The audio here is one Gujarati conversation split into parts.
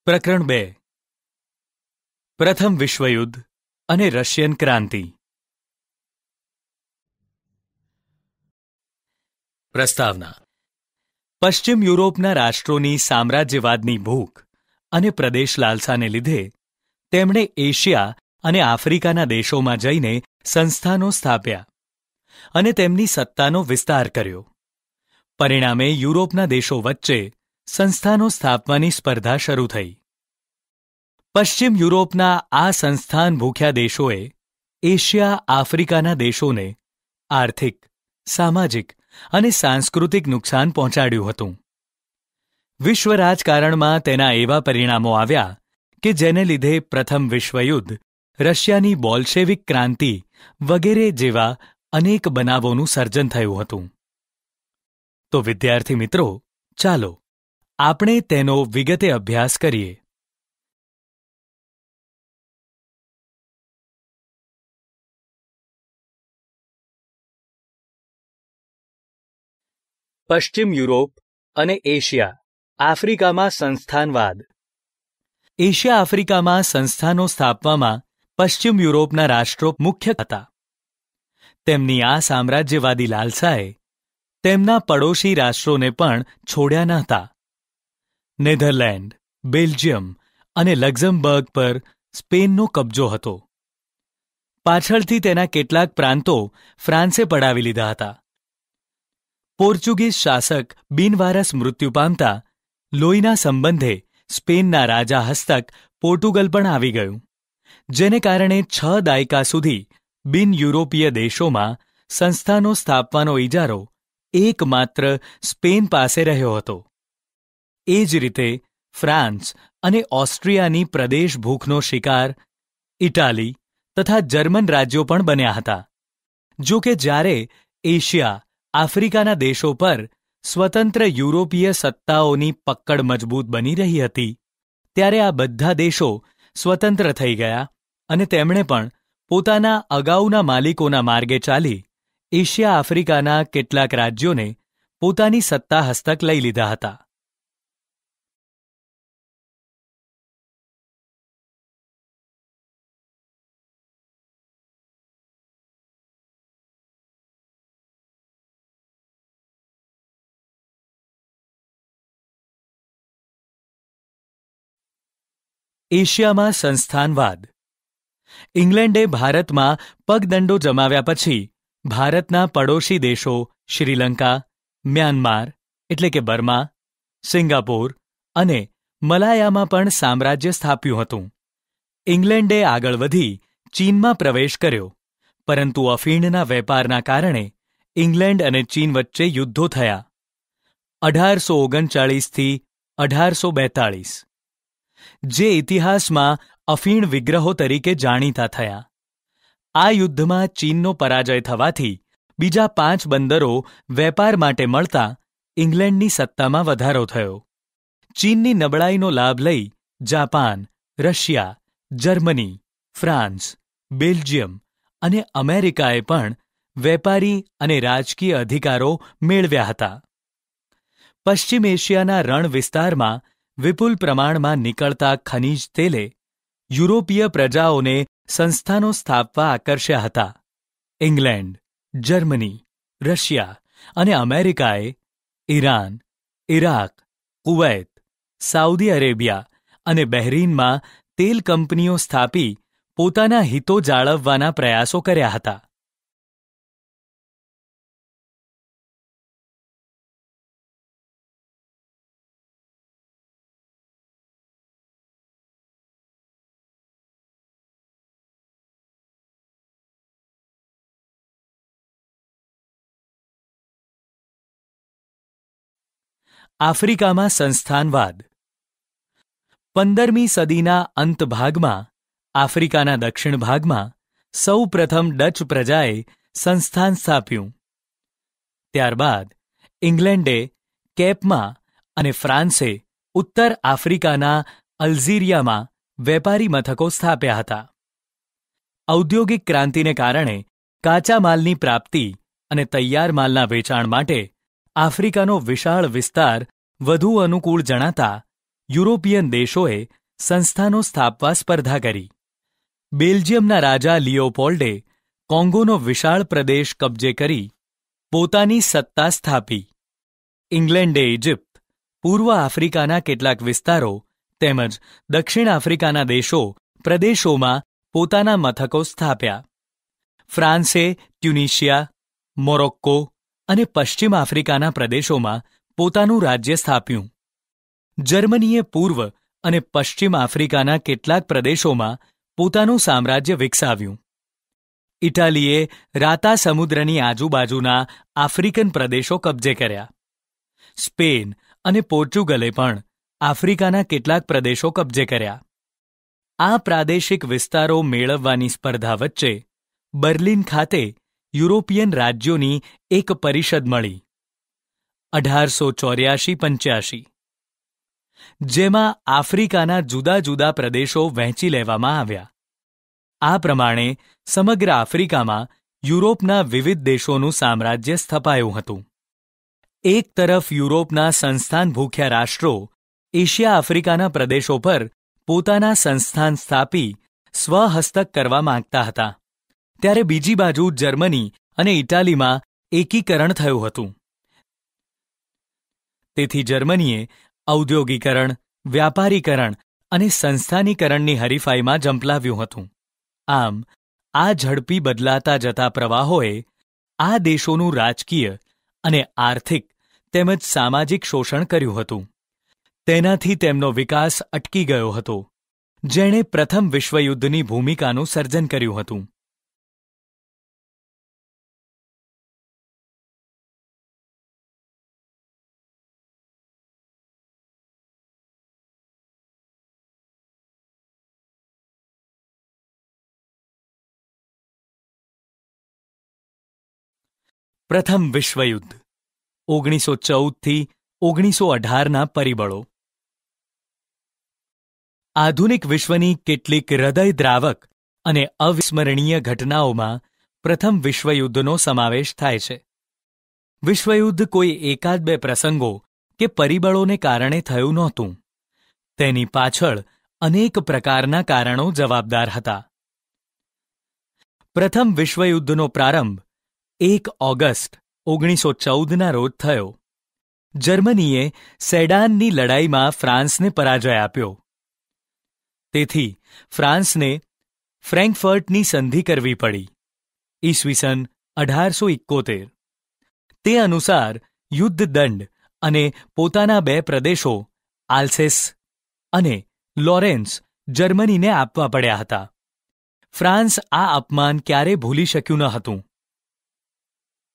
પ્રકરણ 2 પ્રથમ વિશ્વયુદ્ધ અને રશિયન ક્રાંતિ. પ્રસ્તાવના. પશ્ચિમ યુરોપના રાષ્ટ્રોની સામ્રાજ્યવાદની ભૂખ અને પ્રદેશ લાલસાને લીધે તેમણે એશિયા અને આફ્રિકાના દેશોમાં જઈને સંસ્થાનો સ્થાપ્યા અને તેમની સત્તાનો વિસ્તાર કર્યો. પરિણામે યુરોપના દેશો વચ્ચે સંસ્થાનો સ્થાપવાની સ્પર્ધા શરૂ થઈ. પશ્ચિમ યુરોપના આ સંસ્થાન ભૂખ્યા દેશોએ એશિયા આફ્રિકાના દેશોને આર્થિક, સામાજિક અને સાંસ્કૃતિક નુકસાન પહોંચાડ્યું હતું. વિશ્વ રાજકારણમાં તેના એવા પરિણામો આવ્યા કે જેને લીધે પ્રથમ વિશ્વયુદ્ધ, રશિયાની બોલ્શેવિક ક્રાંતિ વગેરે જેવા અનેક બનાવોનું સર્જન થયું હતું. તો વિદ્યાર્થી મિત્રો, ચાલો આપણે તેનો વિગતે અભ્યાસ કરીએ. પશ્ચિમ યુરોપ અને એશિયા આફ્રિકામાં સંસ્થાનવાદ. એશિયા આફ્રિકામાં સંસ્થાનો સ્થાપવામાં પશ્ચિમ યુરોપના રાષ્ટ્રો મુખ્ય હતા. તેમની આ સામ્રાજ્યવાદી લાલસાએ તેમના પડોશી રાષ્ટ્રોને પણ છોડ્યા ન હતા. નેધરલેન્ડ, બેલ્જિયમ અને લક્ઝમબર્ગ પર સ્પેનનો કબજો હતો. પાછળથી તેના કેટલાક પ્રાંતો ફ્રાન્સે પડાવી લીધા હતા. પોર્ચુગીઝ શાસક બિનવારસ મૃત્યુ પામતા લોહીના સંબંધે સ્પેનના રાજા હસ્તક પોર્ટુગલ પણ આવી ગયું, જેને કારણે 6 દાયકા સુધી બિન યુરોપીય દેશોમાં સંસ્થાનો સ્થાપવાનો ઇજારો એકમાત્ર સ્પેન પાસે રહ્યો હતો. એ જ રીતે ફ્રાન્સ અને ઓસ્ટ્રિયાની પ્રદેશ ભૂખનો શિકાર ઇટાલી તથા જર્મન રાજ્યો પણ બન્યા હતા. જો કે જ્યારે એશિયા આફ્રિકાના દેશો પર સ્વતંત્ર યુરોપીય સત્તાઓની પકડ મજબૂત બની રહી હતી, ત્યારે આ બધા દેશો સ્વતંત્ર થઈ ગયા અને તેમણે પણ પોતાના અગાઉના માલિકોના માર્ગે ચાલી એશિયા આફ્રિકાના કેટલાક રાજ્યોને પોતાની સત્તા હસ્તક લઈ લીધા હતા. એશિયામાં સંસ્થાનવાદ. ઇંગ્લેન્ડે ભારતમાં પગદંડો જમાવ્યા પછી ભારતના પડોશી દેશો શ્રીલંકા, મ્યાનમાર એટલે કે બર્મા, સિંગાપોર અને મલાયામાં પણ સામ્રાજ્ય સ્થાપ્યું હતું. ઇંગ્લેન્ડે આગળ વધી ચીનમાં પ્રવેશ કર્યો, પરંતુ અફીણના વેપારના કારણે ઇંગ્લેન્ડ અને ચીન વચ્ચે યુદ્ધો થયા. 1839થી 1842, જે ઇતિહાસમાં અફીણ વિગ્રહો તરીકે જાણીતા થયા. આ યુદ્ધમાં ચીનનો પરાજય થવાથી બીજા 5 બંદરો વેપાર માટે મળતા ઇંગ્લેન્ડની સત્તામાં વધારો થયો. ચીનની નબળાઈનો લાભ લઈ Japan, Russia, Germany, France, Belgium અને અમેરિકાએ પણ વેપારી અને રાજકીય અધિકારો મેળવ્યા હતા. પશ્ચિમ એશિયાના રણ વિસ્તારમાં વિપુલ પ્રમાણમાં નીકળતા ખનિજ તેલે યુરોપીય પ્રજાઓને સંસ્થાનો સ્થાપવા આકર્ષ્યા હતા. ઇંગ્લેન્ડ, જર્મની, રશિયા અને અમેરિકાએ Iran, Iraq, Kuwait, Saudi Arabia અને બહેરીનમાં તેલ કંપનીઓ સ્થાપી પોતાના હિતો જાળવવાના પ્રયાસો કર્યા હતા. આફ્રિકામાં સંસ્થાનવાદ. 15મી સદીના અંત ભાગમાં આફ્રિકાના દક્ષિણ ભાગમાં સૌ પ્રથમ ડચ પ્રજાએ સંસ્થાન સ્થાપ્યું. ત્યારબાદ ઇંગ્લેન્ડે કેપમાં અને ફ્રાન્સે ઉત્તર આફ્રિકાના અલ્જીરિયામાં વેપારી મથકો સ્થાપ્યા હતા. ઔદ્યોગિક ક્રાંતિને કારણે કાચા માલની પ્રાપ્તિ અને તૈયાર માલના વેચાણ માટે આફ્રિકાનો વિશાળ વિસ્તાર વધુ અનુકૂળ જણાતા યુરોપિયન દેશોએ સંસ્થાનો સ્થાપવા સ્પર્ધા કરી. બેલ્જિયમના રાજા લિયોપોલ્ડે કોંગોનો વિશાળ પ્રદેશ કબજે કરી પોતાની સત્તા સ્થાપી. ઇંગ્લેન્ડે ઇજિપ્ત, પૂર્વ આફ્રિકાના કેટલાક વિસ્તારો તેમજ દક્ષિણ આફ્રિકાના પ્રદેશોમાં પોતાના મથકો સ્થાપ્યા. ફ્રાન્સે ટ્યુનિશિયા, મોરોક્કો અને પશ્ચિમ આફ્રિકાના પ્રદેશોમાં પોતાનું રાજ્ય સ્થાપ્યું. જર્મનીએ પૂર્વ અને પશ્ચિમ આફ્રિકાના કેટલાક પ્રદેશોમાં પોતાનું સામ્રાજ્ય વિકસાવ્યું. ઇટાલીએ રાતા સમુદ્રની આજુબાજુના આફ્રિકન પ્રદેશો કબજે કર્યા. સ્પેન અને પોર્ટુગલે પણ આફ્રિકાના કેટલાક પ્રદેશો કબજે કર્યા. આ પ્રાદેશિક વિસ્તારો મેળવવાની સ્પર્ધા વચ્ચે બર્લિન ખાતે યુરોપિયન રાજ્યોની એક પરિષદ મળી 1884-85, જેમાં આફ્રિકાના જુદા જુદા પ્રદેશો વહેંચી લેવામાં આવ્યા. આ પ્રમાણે સમગ્ર આફ્રિકામાં યુરોપના વિવિધ દેશોનું સામ્રાજ્ય સ્થપાયું હતું. એક તરફ યુરોપના સંસ્થાન ભૂખ્યા રાષ્ટ્રો એશિયા આફ્રિકાના પ્રદેશો પર પોતાના સંસ્થાન સ્થાપી સ્વહસ્તક કરવા માંગતા હતા, ત્યારે બીજી બાજુ જર્મની અને ઇટાલીમાં એકીકરણ થયું હતું. તેથી જર્મનીએ ઔદ્યોગિકરણ, વ્યાપારીકરણ અને સંસ્થાનીકરણની હરીફાઈમાં ઝંપલાવ્યું હતું. આમ આ ઝડપી બદલાતા જતા પ્રવાહોએ આ દેશોનું રાજકીય અને આર્થિક તેમજ સામાજિક શોષણ કર્યું હતું. તેનાથી તેમનો વિકાસ અટકી ગયો હતો, જેણે પ્રથમ વિશ્વયુદ્ધની ભૂમિકાનું સર્જન કર્યું હતું. પ્રથમ વિશ્વયુદ્ધ 1914થી 1918ના પરિબળો. આધુનિક વિશ્વની કેટલીક હૃદયદ્રાવક અને અવિસ્મરણીય ઘટનાઓમાં પ્રથમ વિશ્વયુદ્ધનો સમાવેશ થાય છે. વિશ્વયુદ્ધ કોઈ એકાદ બે પ્રસંગો કે પરિબળોને કારણે થયું નહોતું. તેની પાછળ અનેક પ્રકારના કારણો જવાબદાર હતા. પ્રથમ વિશ્વયુદ્ધનો પ્રારંભ 1 ઓગસ્ટ 1914ના રોજ થયો. જર્મનીએ સેડાનની લડાઈમાં ફ્રાન્સને પરાજય આપ્યો. તેથી ફ્રાન્સને ફ્રેન્કફર્ટની સંધિ કરવી પડી. ઈસવીસન 1871. તે અનુસાર યુદ્ધ દંડ અને પોતાના 2 પ્રદેશો આલ્સેસ અને લોરેન્સ જર્મનીને આપવા પડ્યા હતા. ફ્રાન્સ આ અપમાન ક્યારે ભૂલી શક્યું ન હતું.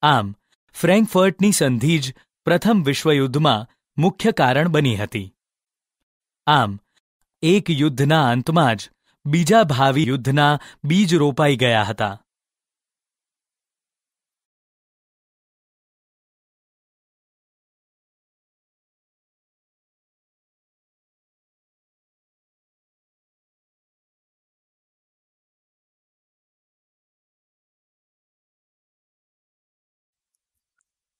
આમ ફ્રેન્કફર્ટની સંધિ જ પ્રથમ વિશ્વયુદ્ધમાં મુખ્ય કારણ બની હતી. આમ એક યુદ્ધના અંતમાં જ બીજા ભાવિ યુદ્ધના બીજ રોપાઈ ગયા હતા.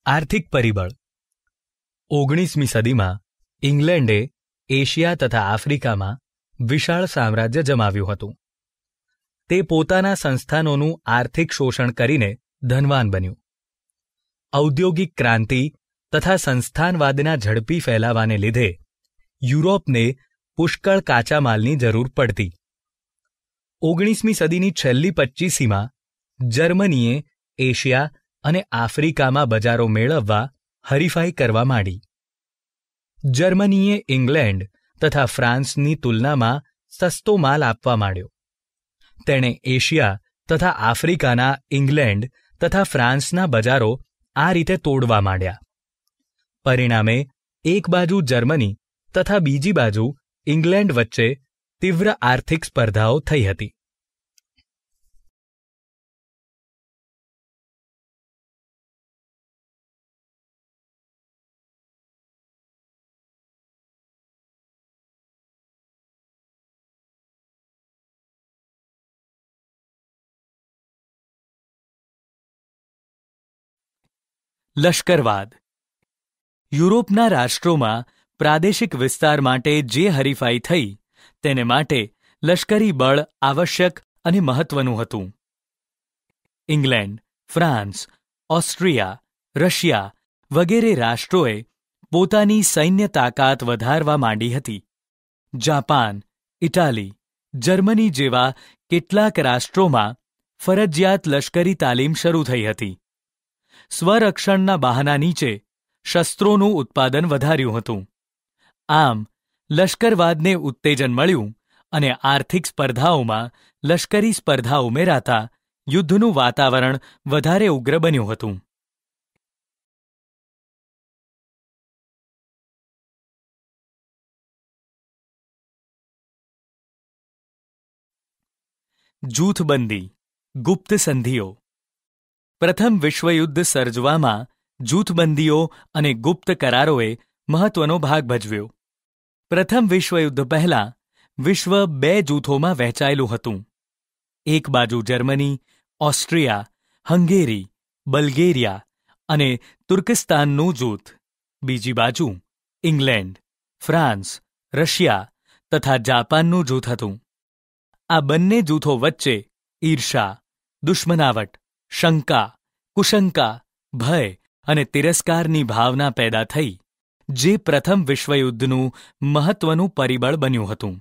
આર્થિક પરિબળ. 19મી સદીમાં ઇંગ્લેન્ડે એશિયા તથા આફ્રિકામાં વિશાળ સામ્રાજ્ય જમાવ્યું હતું. તે પોતાના સંસ્થાનોનું આર્થિક શોષણ કરીને ધનવાન બન્યું. ઔદ્યોગિક ક્રાંતિ તથા સંસ્થાનવાદના ઝડપી ફેલાવાને લીધે યુરોપને પુષ્કળ કાચા માલની જરૂર પડતી. 19મી સદીની છેલ્લી 25સીમાં જર્મનીએ એશિયા અને આફ્રિકામાં બજારો મેળવવા હરીફાઈ કરવા માંડી. જર્મનીએ ઇંગ્લેન્ડ તથા ફ્રાન્સની તુલનામાં સસ્તો માલ આપવા માંડ્યો. તેણે એશિયા તથા આફ્રિકાના ઇંગ્લેન્ડ તથા ફ્રાન્સના બજારો આ રીતે તોડવા માંડ્યા. પરિણામે એક બાજુ જર્મની તથા બીજી બાજુ ઇંગ્લેન્ડ વચ્ચે તીવ્ર આર્થિક સ્પર્ધાઓ થઈ હતી. લશ્કરવાદ. યુરોપના રાષ્ટ્રોમાં પ્રાદેશિક વિસ્તાર માટે જે હરીફાઈ થઈ તેને માટે લશ્કરી બળ આવશ્યક અને મહત્વનું હતું. ઇંગ્લેન્ડ, ફ્રાન્સ, ઓસ્ટ્રિયા, રશિયા વગેરે રાષ્ટ્રોએ પોતાની સૈન્ય તાકાત વધારવા માંડી હતી. જાપાન, ઇટાલી, જર્મની જેવા કેટલાક રાષ્ટ્રોમાં ફરજિયાત લશ્કરી તાલીમ શરૂ થઈ હતી. સ્વરક્ષણના બહાના નીચે શસ્ત્રોનું ઉત્પાદન વધાર્યું હતું. આમ લશ્કરવાદને ઉત્તેજન મળ્યું અને આર્થિક સ્પર્ધાઓમાં લશ્કરી સ્પર્ધા ઉમેરાતા યુદ્ધનું વાતાવરણ વધારે ઉગ્ર બન્યું હતું. જૂથબંધી, ગુપ્ત સંધિઓ. પ્રથમ વિશ્વયુદ્ધ સર્જવામાં જૂથબંધીઓ અને ગુપ્ત કરારોએ મહત્વનો ભાગ ભજવ્યો. પ્રથમ વિશ્વયુદ્ધ પહેલાં વિશ્વ 2 જૂથોમાં વહેંચાયેલું હતું. એક બાજુ જર્મની, ઓસ્ટ્રિયા, હંગેરી, બલ્ગેરિયા અને તુર્કસ્તાનનું જૂથ, બીજી બાજુ ઇંગ્લેન્ડ, ફ્રાન્સ, રશિયા તથા જાપાનનું જૂથ હતું. આ બંને જૂથો વચ્ચે ઈર્ષા, દુશ્મનાવટ, શંકા, કુશંકા, ભય અને તિરસ્કારની ભાવના પેદા થઈ, જે પ્રથમ વિશ્વયુદ્ધનું મહત્વનું પરિબળ બન્યું હતું.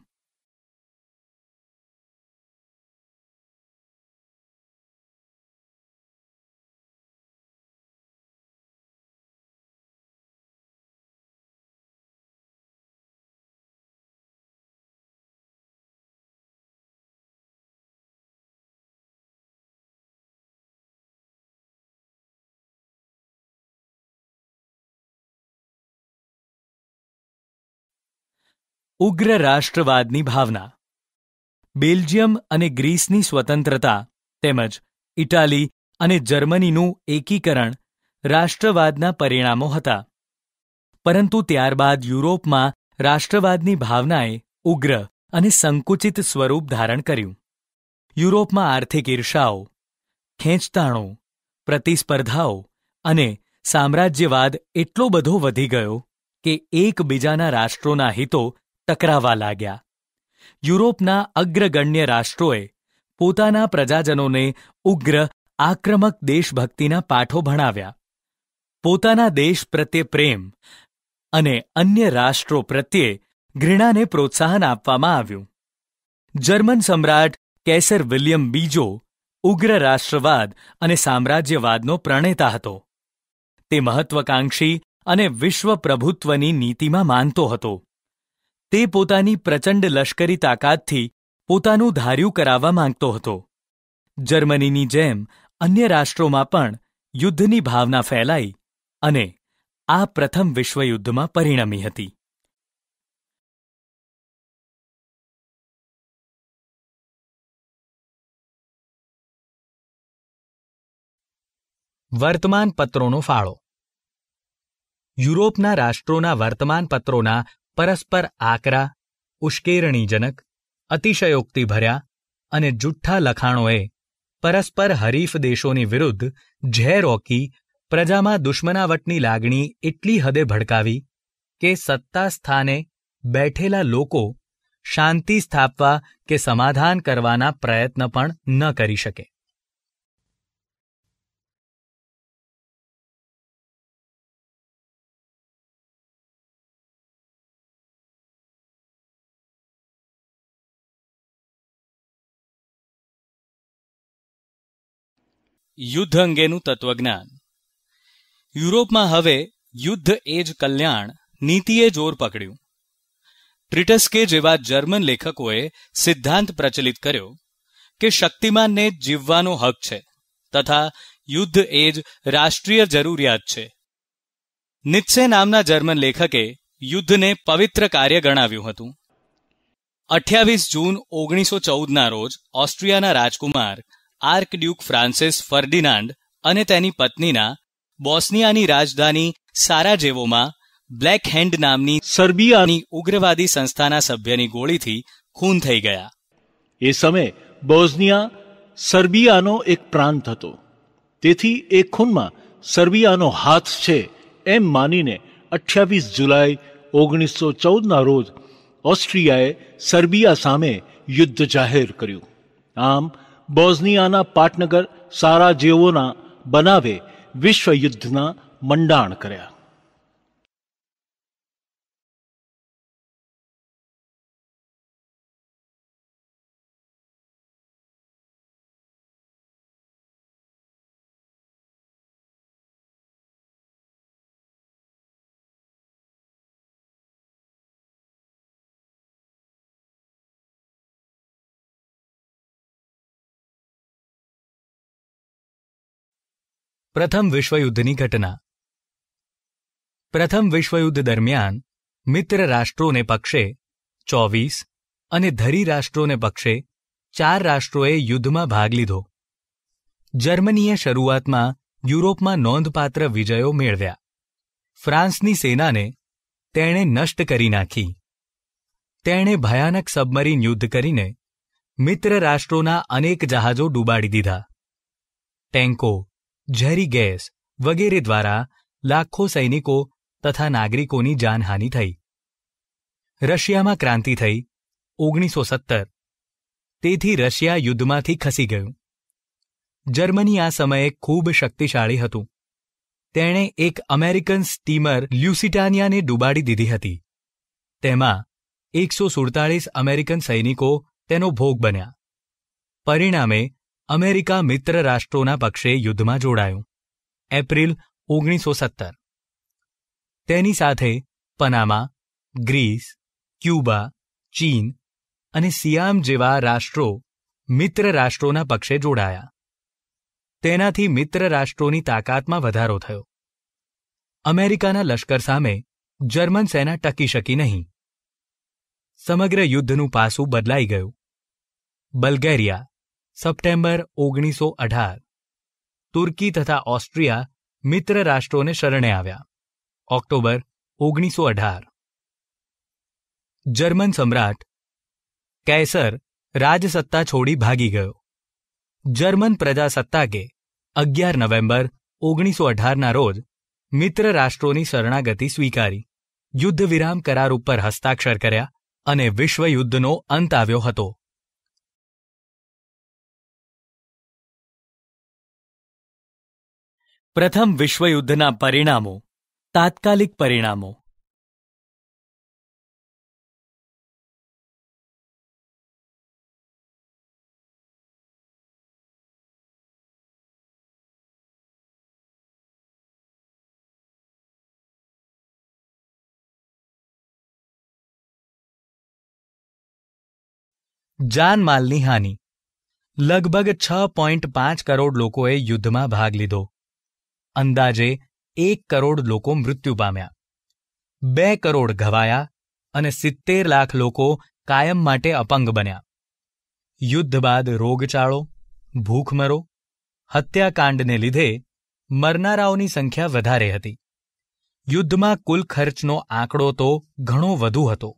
ઉગ્ર રાષ્ટ્રવાદની ભાવના. બેલ્જિયમ અને ગ્રીસની સ્વતંત્રતા તેમજ ઇટાલી અને જર્મનીનું એકીકરણ રાષ્ટ્રવાદના પરિણામો હતા. પરંતુ ત્યારબાદ યુરોપમાં રાષ્ટ્રવાદની ભાવનાએ ઉગ્ર અને સંકુચિત સ્વરૂપ ધારણ કર્યું. યુરોપમાં આર્થિક ઈર્ષાઓ, ખેંચતાણો, પ્રતિસ્પર્ધાઓ અને સામ્રાજ્યવાદ એટલો બધો વધી ગયો કે એકબીજાના રાષ્ટ્રોના હિતો ટકરાવા લાગ્યા. યુરોપના અગ્રગણ્ય રાષ્ટ્રોએ પોતાના પ્રજાજનોને ઉગ્ર આક્રમક દેશભક્તિના પાઠો ભણાવ્યા. પોતાના દેશ પ્રત્યે પ્રેમ અને અન્ય રાષ્ટ્રો પ્રત્યે ઘૃણાને પ્રોત્સાહન આપવામાં આવ્યું. જર્મન સમ્રાટ કૈસર વિલિયમ બીજો ઉગ્ર રાષ્ટ્રવાદ અને સામ્રાજ્યવાદનો પ્રણેતા હતો. તે મહત્વકાંક્ષી અને વિશ્વ પ્રભુત્વની નીતિમાં માનતો હતો. તે પોતાની પ્રચંડ લશ્કરી તાકાતથી પોતાનું ધાર્યું કરાવવા માંગતો હતો. જર્મનીની જેમ અન્ય રાષ્ટ્રોમાં પણ યુદ્ધની ભાવના ફેલાઈ અને આ પ્રથમ વિશ્વયુદ્ધમાં પરિણમી હતી. વર્તમાનપત્રોનો ફાળો. યુરોપના રાષ્ટ્રોના વર્તમાનપત્રોના પરસ્પર આકરા, ઉશ્કેરણીજનક, અતિશયોક્તિભર્યા અને જુઠ્ઠા લખાણોએ પરસ્પર હરીફ દેશોની વિરુદ્ધ ઝેર ઓકી પ્રજામાં દુશ્મનાવટની લાગણી એટલી હદે ભડકાવી કે સત્તા સ્થાને બેઠેલા લોકો શાંતિ સ્થાપવા કે સમાધાન કરવાના પ્રયત્ન પણ ન કરી શકે. યુદ્ધ અંગેનું તત્વજ્ઞાન. યુરોપમાં હવે યુદ્ધ એ જ કલ્યાણ નીતિએ જોર પકડ્યું. ટ્રિટસ્કે જેવા જર્મન લેખકોએ સિદ્ધાંત પ્રચલિત કર્યો કે શક્તિમાનને જીવવાનો હક છે તથા યુદ્ધ એ જ રાષ્ટ્રીય જરૂરિયાત છે. નિત્સે નામના જર્મન લેખકે યુદ્ધને પવિત્ર કાર્ય ગણાવ્યું હતું. 28 જૂન 1914ના રોજ ઓસ્ટ્રિયાના રાજકુમાર આર્કડ્યુક ફ્રાન્સિસ ફર્ડિનાન્ડ અને તેની પત્નીના બોસ્નિયાની રાજધાની સારાજેવોમાં બ્લેક હેન્ડ નામની સર્બિયાની ઉગ્રવાદી સંસ્થાના સભ્યની ગોળીથી ખૂન થઈ ગયા. એ સમયે બોસ્નિયા સર્બિયાનો એક પ્રાંત હતો. તેથી એ ખૂનમાં સર્બિયાનો હાથ છે એમ માનીને 28 જુલાઈ 1914ના રોજ ઓસ્ટ્રિયાએ સર્બિયા સામે યુદ્ધ જાહેર કર્યું. આમ બોસ્નિયાના પાટનગર સારાજેવોના બનાવે વિશ્વયુદ્ધના મંડાણ કર્યા. પ્રથમ વિશ્વયુદ્ધની ઘટના. પ્રથમ વિશ્વયુદ્ધ દરમિયાન મિત્ર રાષ્ટ્રોને પક્ષે 24 અને ધરી રાષ્ટ્રોને પક્ષે 4 રાષ્ટ્રોએ યુદ્ધમાં ભાગ લીધો. જર્મનીએ શરૂઆતમાં યુરોપમાં નોંધપાત્ર વિજયો મેળવ્યા. ફ્રાન્સની સેનાને તેણે નષ્ટ કરી નાખી. તેણે ભયાનક સબમરીન યુદ્ધ કરીને મિત્ર રાષ્ટ્રોના અનેક જહાજો ડૂબાડી દીધા. ટેન્કો, ઝેરી ગેસ વગેરે દ્વારા લાખો સૈનિકો તથા નાગરિકોની જાનહાનિ થઈ. રશિયામાં ક્રાંતિ થઈ 1917. તેથી રશિયા યુદ્ધમાંથી ખસી ગયું. જર્મની આ સમયે ખૂબ શક્તિશાળી હતું. તેણે એક અમેરિકન સ્ટીમર લ્યુસિટાનિયાને ડૂબાડી દીધી હતી. તેમાં 147 અમેરિકન સૈનિકો તેનો ભોગ બન્યા. પરિણામે અમેરિકા મિત્ર રાષ્ટ્રોના પક્ષે યુદ્ધમાં જોડાયું. એપ્રિલ 1917. તેની સાથે પનામા, ગ્રીસ, ક્યુબા, ચીન અને સિયામ જેવા રાષ્ટ્રો મિત્ર રાષ્ટ્રોના પક્ષે જોડાયા. તેનાથી મિત્ર રાષ્ટ્રોની તાકાતમાં વધારો થયો. અમેરિકાના લશ્કર સામે જર્મન સેના ટકી શકી નહીં. સમગ્ર યુદ્ધનું પાસું બદલાઈ ગયું. Bulgaria September 1918. તુર્કી તથા ઓસ્ટ્રિયા મિત્ર રાષ્ટ્રોને શરણે આવ્યા. ઓક્ટોબર 1918. જર્મન સમ્રાટ કૈસર રાજસત્તા છોડી ભાગી ગયો. જર્મન પ્રજાસત્તાકે 11 નવેમ્બર 1918ના રોજ મિત્ર રાષ્ટ્રોની શરણાગતિ સ્વીકારી. યુદ્ધ વિરામ કરાર ઉપર હસ્તાક્ષર કર્યા અને વિશ્વયુદ્ધનો અંત આવ્યો હતો. પ્રથમ વિશ્વયુદ્ધના પરિણામો. તાત્કાલિક પરિણામો. જાનમાલની હાનિ. લગભગ 6.5 કરોડ લોકોએ યુદ્ધમાં ભાગ લીધો. અંદાજે 1 કરોડ લોકો મૃત્યુ પામ્યા. 2 કરોડ ઘવાયા અને 70 લાખ લોકો કાયમ માટે અપંગ બન્યા. યુદ્ધ બાદ રોગચાળો, ભૂખમરો, હત્યાકાંડને લીધે મરનારાઓની સંખ્યા વધારે હતી. યુદ્ધમાં કુલ ખર્ચનો આંકડો તો ઘણો વધુ હતો.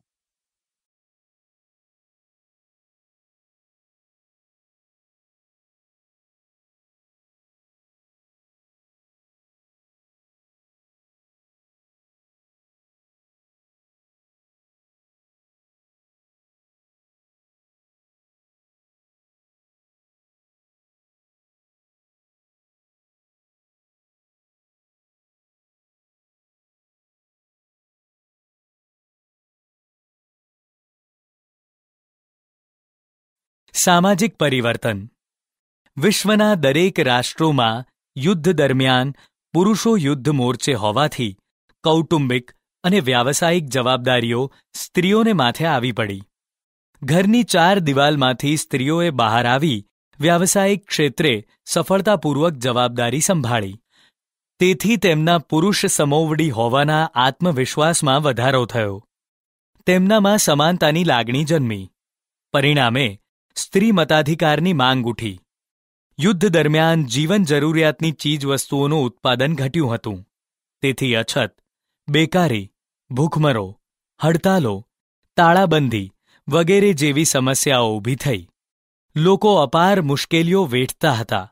સામાજિક પરિવર્તન. વિશ્વના દરેક રાષ્ટ્રોમાં યુદ્ધ દરમિયાન પુરુષો યુદ્ધ મોરચે હોવાથી કૌટુંબિક અને વ્યાવસાયિક જવાબદારીઓ સ્ત્રીઓને માથે આવી પડી. ઘરની 4 દિવાલમાંથી સ્ત્રીઓએ બહાર આવી વ્યાવસાયિક ક્ષેત્રે સફળતાપૂર્વક જવાબદારી સંભાળી. તેથી તેમના પુરુષ સમોવડી હોવાના આત્મવિશ્વાસમાં વધારો થયો. તેમનામાં સમાનતાની લાગણી જન્મી. પરિણામે સ્ત્રી મતાધિકારની માંગ ઉઠી. યુદ્ધ દરમિયાન જીવન જરૂરિયાતની ચીજવસ્તુઓનું ઉત્પાદન ઘટ્યું હતું. તેથી અછત, બેકારી, ભૂખમરો, હડતાલો, તાળાબંધી વગેરે જેવી સમસ્યાઓ ઊભી થઈ. લોકો અપાર મુશ્કેલીઓ વેઠતા હતા.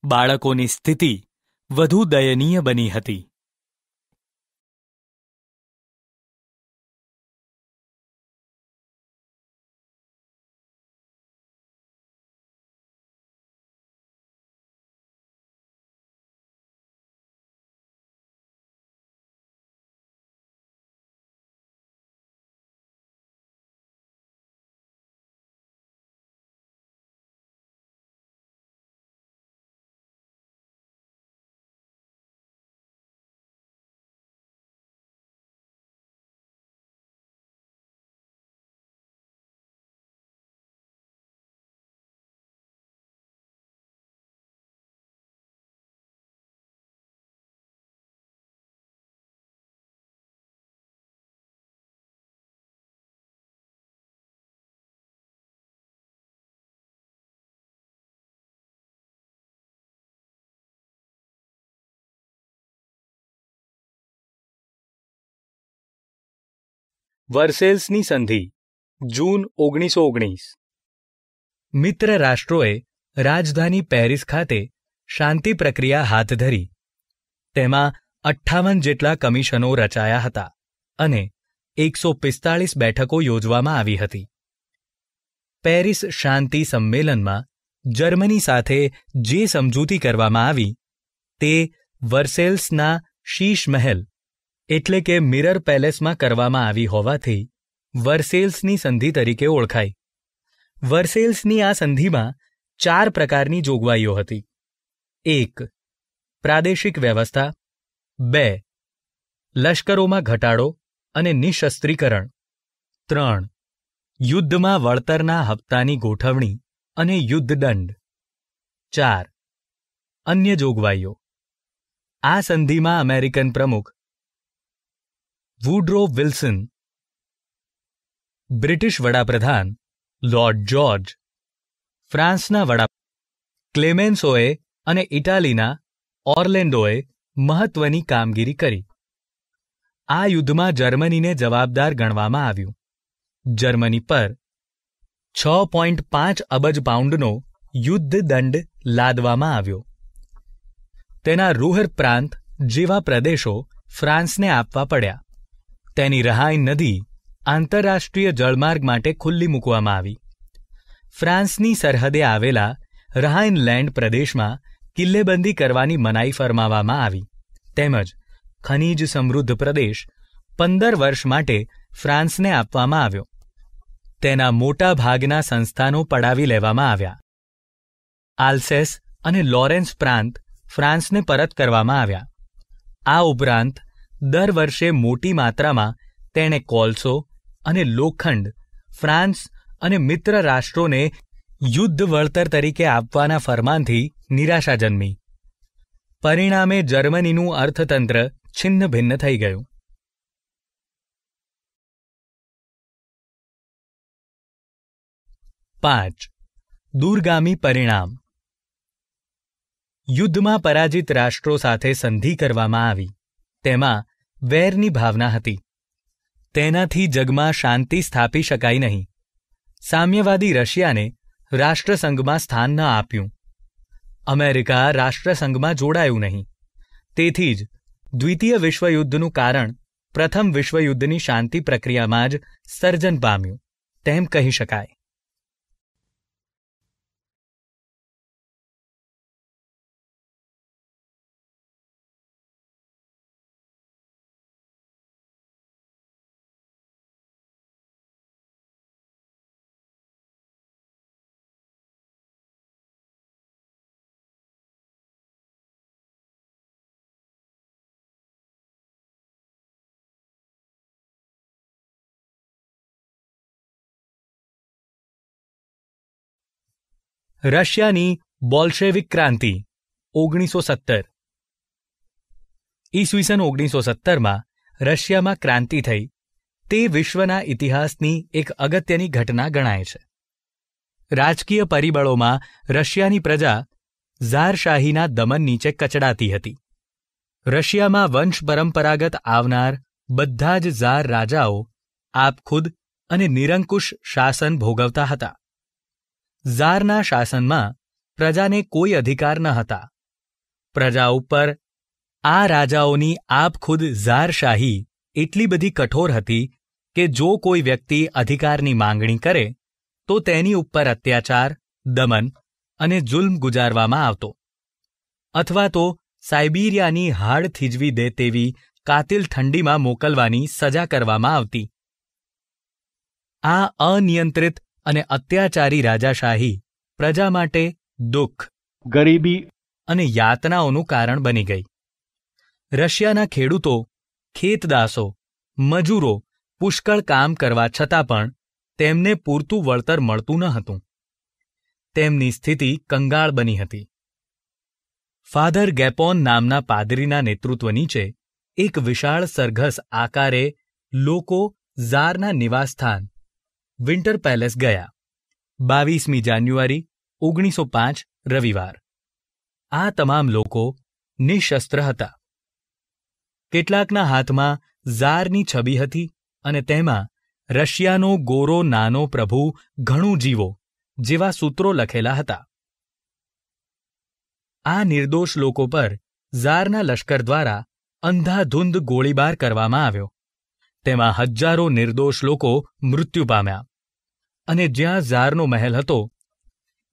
બાળકોની સ્થિતિ વધુ દયનીય બની હતી. વર્સેલ્સની સંધિ જૂન 1919. મિત્ર રાષ્ટ્રોએ રાજધાની પેરિસ ખાતે શાંતિ પ્રક્રિયા હાથ ધરી. તેમાં 58 જેટલા કમિશનો રચાયા હતા અને 145 બેઠકો યોજવામાં આવી હતી. પેરિસ શાંતિ સંમેલનમાં જર્મની સાથે જે સમજૂતી કરવામાં આવી તે વર્સેલ્સના શીશ મહેલ એટલે કે મિરર પેલેસમાં કરવામાં આવી હોવાથી વર્સેલ્સની સંધિ તરીકે ઓળખાઈ. વર્સેલ્સની આ સંધિમાં 4 પ્રકારની જોગવાઈઓ હતી. 1. પ્રાદેશિક વ્યવસ્થા. 2. લશ્કરોમાં ઘટાડો અને નિશસ્ત્રીકરણ. 3. યુદ્ધમાં વળતરના હપ્તાની ગોઠવણી અને યુદ્ધદંડ. 4. અન્ય જોગવાઈઓ. આ સંધિમાં અમેરિકન પ્રમુખ વુડરો વિલ્સન, બ્રિટિશ વડાપ્રધાન લોર્ડ જ્યોર્જ, ફ્રાન્સના વડાપ્રધાન ક્લેમેન્સોએ અને ઇટાલીના ઓર્લેન્ડોએ મહત્વની કામગીરી કરી. આ યુદ્ધમાં જર્મનીને જવાબદાર ગણવામાં આવ્યું. જર્મની પર 6.5 અબજ પાઉન્ડનો યુદ્ધ દંડ લાદવામાં આવ્યો. તેના રૂહર પ્રાંત જેવા પ્રદેશો ફ્રાન્સને આપવા પડ્યા. તેની રહાઇન નદી આંતરરાષ્ટ્રીય જળમાર્ગ માટે ખુલ્લી મૂકવામાં આવી. ફ્રાન્સની સરહદે આવેલા રહાઇનલેન્ડ પ્રદેશમાં કિલ્લેબંધી કરવાની મનાઈ ફરમાવવામાં આવી તેમજ ખનીજ સમૃદ્ધ પ્રદેશ 15 વર્ષ માટે ફ્રાન્સને આપવામાં આવ્યો. તેના મોટા ભાગના સંસ્થાનો પડાવી લેવામાં આવ્યા. આલ્સેસ અને લોરેન્સ પ્રાંત ફ્રાન્સને પરત કરવામાં આવ્યા. આ ઉપરાંત દર વર્ષે મોટી માત્રામાં તેણે કોલસો અને લોખંડ ફ્રાન્સ અને મિત્ર રાષ્ટ્રોને યુદ્ધ વળતર તરીકે આપવાના ફરમાનથી નિરાશા જન્મી. પરિણામે જર્મનીનું અર્થતંત્ર છિન્ન ભિન્ન થઈ ગયું. 5. દૂરગામી પરિણામ. યુદ્ધમાં પરાજિત રાષ્ટ્રો સાથે સંધિ કરવામાં આવી. તેમાં વેરની ભાવના હતી. તેનાથી જગમાં શાંતિ સ્થાપી શકાય નહીં. સામ્યવાદી રશિયાને રાષ્ટ્રસંઘમાં સ્થાન ન આપ્યું. અમેરિકા રાષ્ટ્રસંઘમાં જોડાયું નહીં. તેથી જ દ્વિતીય વિશ્વયુદ્ધનું કારણ પ્રથમ વિશ્વયુદ્ધની શાંતિ પ્રક્રિયામાં જ સર્જન પામ્યું તેમ કહી શકાય. રશિયાની બોલ્શેવિક ક્રાંતિ 1917. ઈસવીસન 1917માં રશિયામાં ક્રાંતિ થઈ તે વિશ્વના ઇતિહાસની એક અગત્યની ઘટના ગણાય છે. રાજકીય પરિબળોમાં રશિયાની પ્રજા ઝારશાહીના દમન નીચે કચડાતી હતી. રશિયામાં વંશ પરંપરાગત આવનાર બધા જ ઝાર રાજાઓ આપખુદ અને નિરંકુશ શાસન ભોગવતા હતા. ઝારના શાસનમાં પ્રજાને કોઈ અધિકાર ન હતા. પ્રજા ઉપર આ રાજાઓની આપખુદ ઝારશાહી એટલી બધી કઠોર હતી કે જો કોઈ વ્યક્તિ અધિકારની માંગણી કરે તો તેની ઉપર અત્યાચાર, દમન અને જુલ્મ ગુજારવામાં આવતો અથવા તો સાઇબિરિયાની હાડ થીજવી દે તેવી કાતિલ ઠંડીમાં મોકલવાની સજા કરવામાં આવતી. આ અનિયંત્રિત અને અત્યાચારી રાજાશાહી પ્રજા માટે દુઃખ, ગરીબી અને યાતનાઓનું કારણ બની ગઈ. રશિયાના ખેડૂતો, ખેતદાસો, મજૂરો પુષ્કળ કામ કરવા છતાં પણ તેમને પૂરતું વળતર મળતું ન હતું. તેમની સ્થિતિ કંગાળ બની હતી. ફાધર ગેપોન નામના પાદરીના નેતૃત્વ નીચે એક વિશાળ સરઘસ આકારે લોકો ઝારના નિવાસસ્થાન વિન્ટર પેલેસ ગયા. 22મી જાન્યુઆરી 1905 રવિવાર. આ તમામ લોકો નિશસ્ત્ર હતા. કેટલાકના હાથમાં ઝારની છબી હતી અને તેમાં રશિયાનો ગોરો નાનો પ્રભુ ઘણું જીવો જેવા સૂત્રો લખેલા હતા. આ નિર્દોષ લોકો પર ઝારના લશ્કર દ્વારા અંધાધૂંધ ગોળીબાર કરવામાં આવ્યો. તેમાં હજારો નિર્દોષ લોકો મૃત્યુ પામ્યા અને જ્યાં ઝારનો મહેલ હતો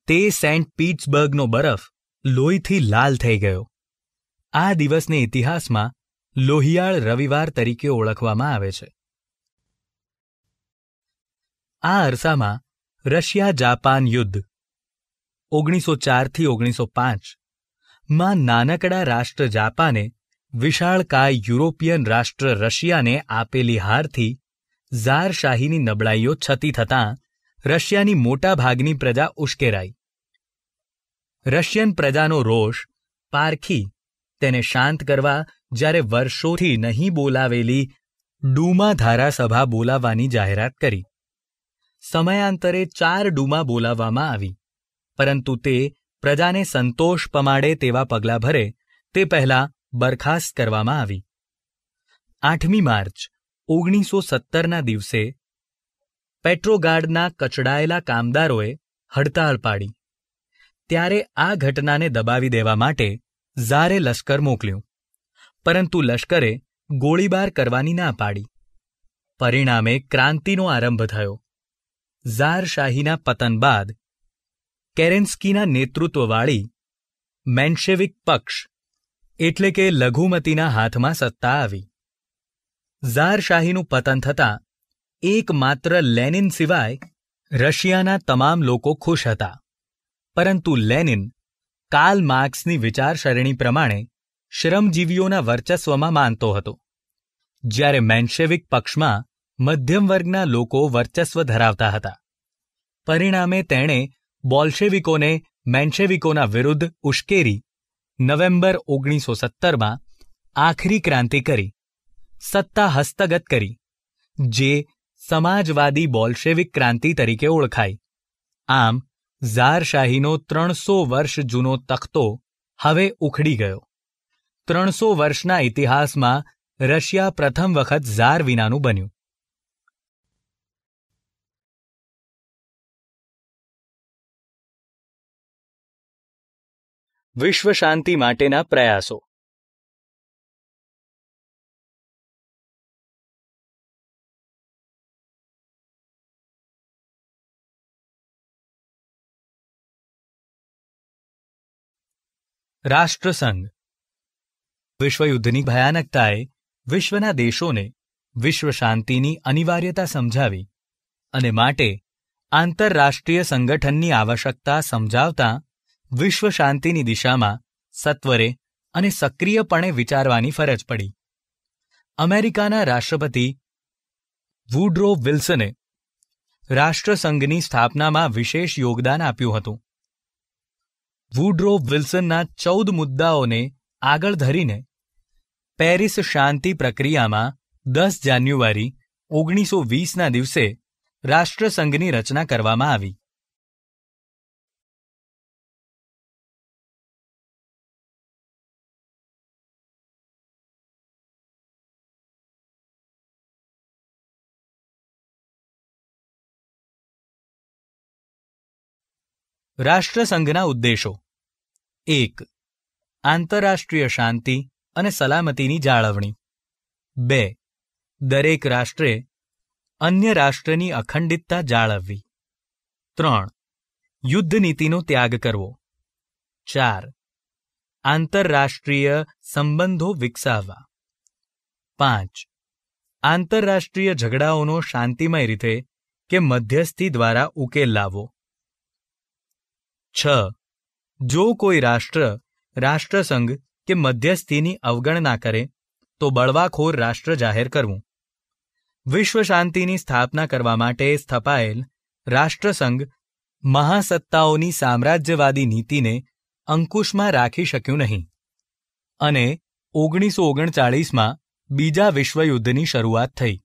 તે સેન્ટ પીટર્સબર્ગનો બરફ લોહીથી લાલ થઈ ગયો. આ દિવસને ઇતિહાસમાં લોહિયાળ રવિવાર તરીકે ઓળખવામાં આવે છે. આ અરસામાં રશિયા જાપાન યુદ્ધ 1904 થી 1905 માં નાનકડા રાષ્ટ્ર જાપાને વિશાળકાય યુરોપિયન રાષ્ટ્ર રશિયાને આપેલી હારથી ઝારશાહીની નબળાઈઓ છતી થતાં રશિયાની મોટા ભાગની પ્રજા ઉશ્કેરાઈ. રશિયન પ્રજાનો રોષ પારખી તેને શાંત કરવા જ્યારે વર્ષોથી નહીં બોલાવેલી ડૂમા ધારાસભા બોલાવવાની જાહેરાત કરી. સમયાંતરે 4 ડૂમા બોલાવવામાં આવી, પરંતુ તે પ્રજાને સંતોષ પમાડે તેવા પગલાં ભરે તે પહેલાં બરખાસ્ત કરવામાં આવી. 8મી માર્ચ 1917ના દિવસે પેટ્રોગાર્ડના કચડાયેલા કામદારોએ હડતાળ પાડી. ત્યારે આ ઘટનાને દબાવી દેવા માટે ઝારે લશ્કર મોકલ્યું, પરંતુ લશ્કરે ગોળીબાર કરવાની ના પાડી. પરિણામે ક્રાંતિનો આરંભ થયો. ઝારશાહીના પતન બાદ કેરેન્સ્કીના નેતૃત્વવાળી મેન્શેવિક પક્ષ એટલે કે લઘુમતીના હાથમાં સત્તા આવી. ઝારશાહીનું પતન થતાં એકમાત્ર લેનિન સિવાય રશિયાના તમામ લોકો ખુશ હતા, પરંતુ લેનિન કાર્લ માર્ક્સની વિચારસરણી પ્રમાણે શ્રમજીવીઓના વર્ચસ્વમાં માનતો હતો, જ્યારે મેન્શેવિક પક્ષમાં મધ્યમ વર્ગના લોકો વર્ચસ્વ ધરાવતા હતા. પરિણામે તેણે બોલ્શેવિકોને મેન્શેવિકોના વિરુદ્ધ ઉશ્કેરી નવેમ્બર 1917માં આખરી ક્રાંતિ કરી, સત્તા હસ્તગત કરી, જે સમાજવાદી બોલ્શેવિક ક્રાંતિ તરીકે ઓળખાઈ. આમ ઝારશાહીનો 300 વર્ષ જૂનો તખ્તો હવે ઉખડી ગયો. 300 વર્ષના ઇતિહાસમાં રશિયા પ્રથમ વખત ઝાર વિનાનું બન્યું. વિશ્વ શાંતિ માટેના પ્રયાસો. રાષ્ટ્રસંઘ. વિશ્વયુદ્ધની ભયાનકતાએ વિશ્વના દેશોને વિશ્વ શાંતિની અનિવાર્યતા સમજાવી અને માટે આંતરરાષ્ટ્રીય સંગઠનની આવશ્યકતા સમજાવતા વિશ્વ શાંતિની દિશામાં સત્વરે અને સક્રિયપણે વિચારવાની ફરજ પડી. અમેરિકાના રાષ્ટ્રપતિ વુડરો વિલ્સને રાષ્ટ્રસંઘની સ્થાપનામાં વિશેષ યોગદાન આપ્યું હતું. વુડરો વિલ્સનના 14 મુદ્દાઓને આગળ ધરીને પેરિસ શાંતિ પ્રક્રિયામાં 10 જાન્યુઆરી 1920ના દિવસે રાષ્ટ્રસંઘની રચના કરવામાં આવી. રાષ્ટ્રસંઘના ઉદ્દેશો: 1. આંતરરાષ્ટ્રીય શાંતિ અને સલામતીની જાળવણી. 2. દરેક રાષ્ટ્રે અન્ય રાષ્ટ્રની અખંડિતતા જાળવવી. 3. યુદ્ધ નીતિનો ત્યાગ કરવો. 4. આંતરરાષ્ટ્રીય સંબંધો વિકસાવવા. 5. આંતરરાષ્ટ્રીય ઝઘડાઓનો શાંતિમય રીતે કે મધ્યસ્થી દ્વારા ઉકેલ લાવવો. 6. જો કોઈ રાષ્ટ્રસંઘ કે મધ્યસ્થીની અવગણના કરે તો બળવાખોર રાષ્ટ્ર જાહેર કરવું. વિશ્વ શાંતિની સ્થાપના કરવા માટે સ્થપાયેલ રાષ્ટ્રસંઘ મહાસત્તાઓની સામ્રાજ્યવાદી નીતિને અંકુશમાં રાખી શક્યું નહીં અને 1939માં બીજા વિશ્વયુદ્ધની શરૂઆત થઈ.